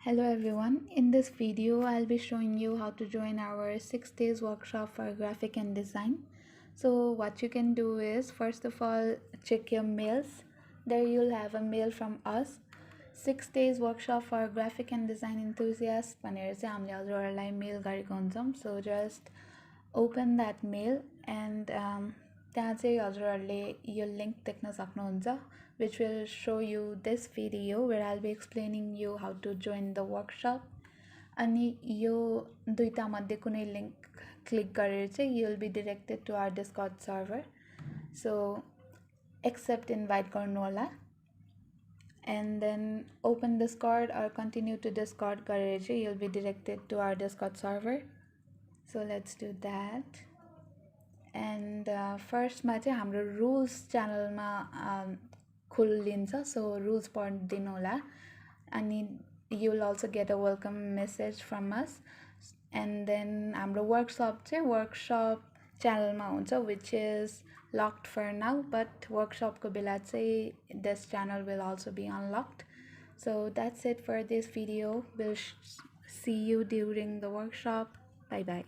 Hello everyone, in this video I'll be showing you how to join our 6 days workshop for graphic and design. So what you can do is, first of all, check your mails. There you'll have a mail from us, 6 days workshop for graphic and design enthusiasts भनेर चाहिँ हामीले हजुरहरुलाई mail गरेको हुन्छौं. So just open that mail and त्यहाँ चाहिँ हजुरहरुले यो link देख्न सक्नुहुन्छ, which will show you this video where I'll be explaining you how to join the workshop. अनि यो दुईटा मध्ये कुनै लिंक क्लिक गरेर चाहिँ you'll be directed to our Discord server. So accept invite गर्नु होला and then open Discord or continue to Discord गरेर चाहिँ you'll be directed to our Discord server. So let's do that. And first मा चाहिँ हाम्रो rules channel मा खुलिन्छ, so rules पढिदिनु होला. अनि you will also get a welcome message from us. And then हाम्रो workshop चाहिँ workshop channel मा हुन्छ, which is locked for now, but workshop को बेला चाहिँ this channel will also be unlocked. So that's it for this video. We'll see you during the workshop. Bye bye.